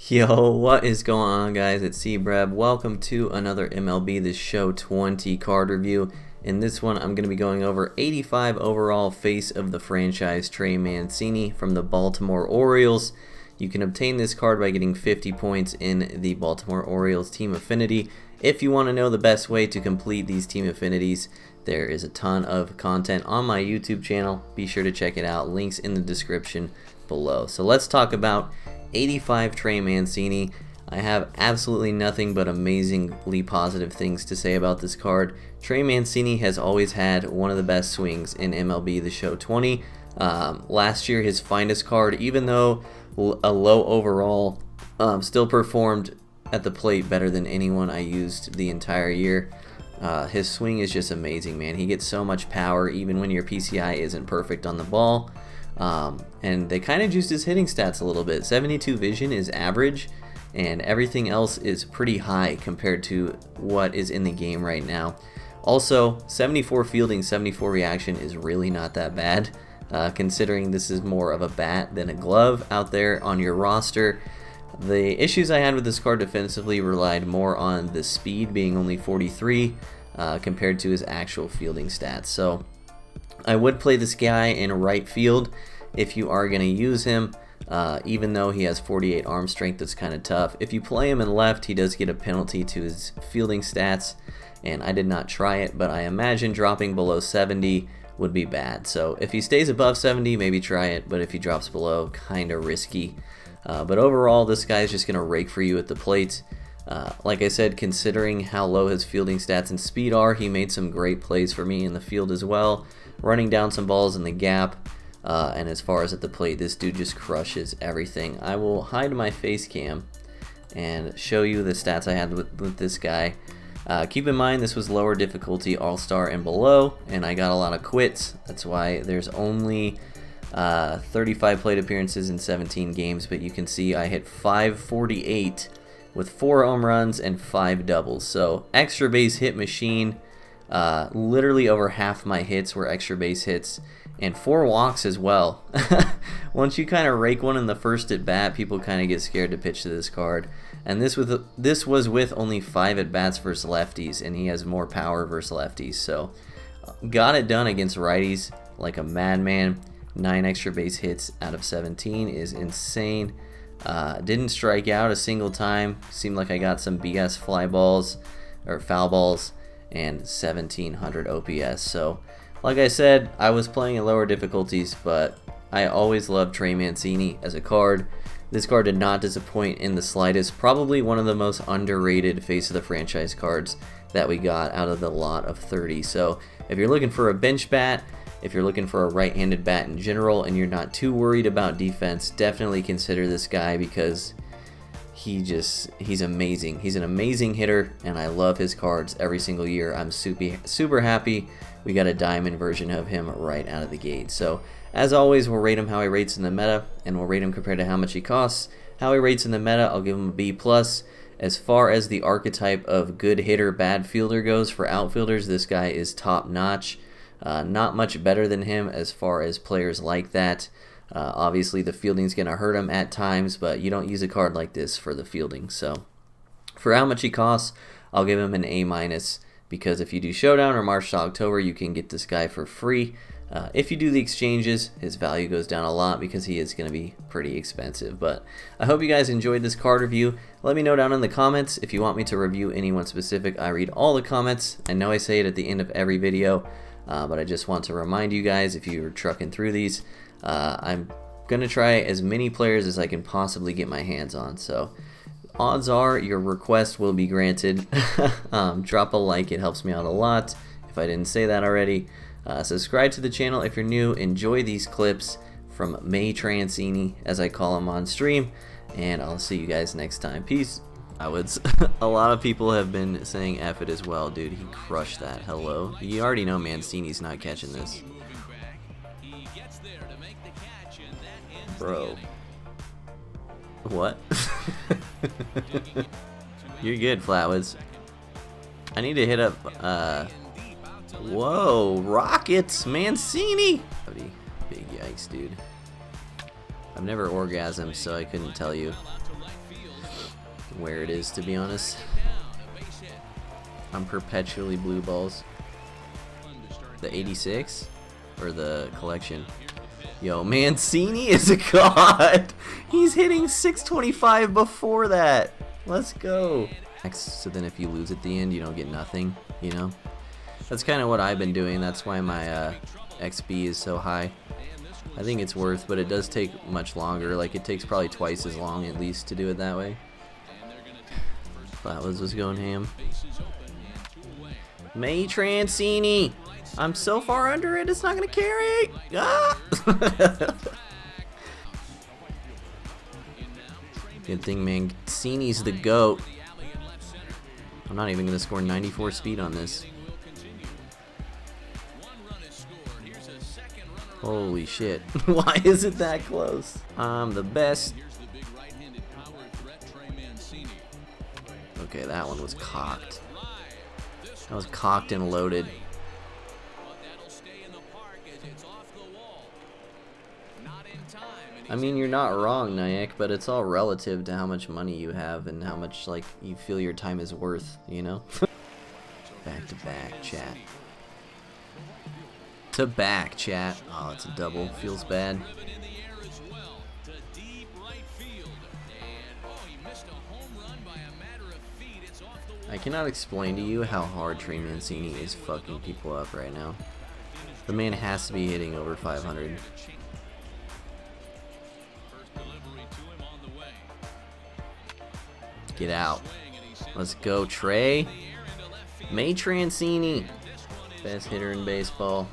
Yo, what is going on, guys? It's Seabreb. Welcome to another MLB The Show 20 card review. In this one, I'm going to be going over 85 overall face of the franchise Trey Mancini from the Baltimore Orioles. You can obtain this card by getting 50 points in the Baltimore Orioles Team Affinity. If you want to know the best way to complete these Team Affinities, there is a ton of content on my YouTube channel. Be sure to check it out. Links in the description below. So let's talk about 85 Trey Mancini. I have absolutely nothing but amazingly positive things to say about this card. Trey Mancini has always had one of the best swings in MLB The Show 20. Last year, his finest card, even though a low overall, still performed at the plate better than anyone I used the entire year. His swing is just amazing, man. He gets so much power even when your PCI isn't perfect on the ball. And they kind of juiced his hitting stats a little bit. 72 vision is average, and everything else is pretty high compared to what is in the game right now. Also, 74 fielding, 74 reaction is really not that bad, considering this is more of a bat than a glove out there on your roster. The issues I had with this card defensively relied more on the speed being only 43 compared to his actual fielding stats. So I would play this guy in right field if you are going to use him, even though he has 48 arm strength. That's kind of tough. If you play him in left, he does get a penalty to his fielding stats, and I did not try it, but I imagine dropping below 70 would be bad. So if he stays above 70, maybe try it, but if he drops below, kind of risky. But overall, this guy is just going to rake for you at the plate. Like I said, considering how low his fielding stats and speed are, he made some great plays for me in the field as well, running down some balls in the gap. And as far as at the plate, this dude just crushes everything. I will hide my face cam and show you the stats I had with this guy. Keep in mind, this was lower difficulty, all-star and below, and I got a lot of quits. That's why there's only 35 plate appearances in 17 games, but you can see I hit 548 with 4 home runs and 5 doubles. So extra base hit machine. Literally over half my hits were extra base hits, and 4 walks as well. Once you kind of rake one in the first at bat, people kind of get scared to pitch to this card. And this was with only 5 at bats versus lefties, and he has more power versus lefties. So got it done against righties like a madman. 9 extra base hits out of 17 is insane. Didn't strike out a single time. Seemed like I got some BS fly balls or foul balls, and 1700 OPS. So like I said, I was playing in lower difficulties, but I always loved Trey Mancini as a card. This card did not disappoint in the slightest. Probably one of the most underrated face of the franchise cards that we got out of the lot of 30. So if you're looking for a bench bat, if you're looking for a right-handed bat in general, and you're not too worried about defense, definitely consider this guy because he's amazing. He's an amazing hitter, and I love his cards every single year. I'm super happy we got a diamond version of him right out of the gate. So as always, we'll rate him how he rates in the meta, and we'll rate him compared to how much he costs. How he rates in the meta, I'll give him a B+. As far as the archetype of good hitter, bad fielder goes for outfielders, this guy is top notch. Not much better than him as far as players like that. Obviously, the fielding's going to hurt him at times, but you don't use a card like this for the fielding. So for how much he costs, I'll give him an A-, because if you do Showdown or March to October, you can get this guy for free. If you do the exchanges, his value goes down a lot because he is going to be pretty expensive. But I hope you guys enjoyed this card review. Let me know down in the comments if you want me to review anyone specific. I read all the comments. I know I say it at the end of every video, but I just want to remind you guys, if you're trucking through these, I'm going to try as many players as I can possibly get my hands on. So odds are your request will be granted. Drop a like, it helps me out a lot if I didn't say that already. Subscribe to the channel if you're new. Enjoy these clips from Trey Mancini, as I call him on stream, and I'll see you guys next time. Peace. A lot of people have been saying F it as well, dude. He crushed that. Hello. You already know Mancini's not catching this. Bro. What? You're good, Flatwoods. I need to hit up, whoa, Rockets, Mancini! Big yikes, dude. I've never orgasmed, so I couldn't tell you. where it is, to be honest. I'm perpetually blue balls. The 86 or the collection. Yo, Mancini is a god. He's hitting 625 before that. Let's go. So then if you lose at the end, you don't get nothing, you know? That's kind of what I've been doing. That's why my XP is so high. I think it's worth, but it does take much longer. Like, it takes probably twice as long at least to do it that way. That was just going ham. Mancini! I'm so far under it, it's not gonna carry! Ah! Good thing Mancini's the GOAT. I'm not even gonna score 94 speed on this. Holy shit. Why is it that close? I'm the best. Okay, that one was cocked. That was cocked and loaded. I mean, you're not wrong, Nyack, but it's all relative to how much money you have and how much, like, you feel your time is worth, you know? Back to back, chat. To back, chat. Oh, it's a double. Feels bad. I cannot explain to you how hard Trey Mancini is fucking people up right now. The man has to be hitting over 500. Get out. Let's go, Trey. Mancini. Best hitter in baseball.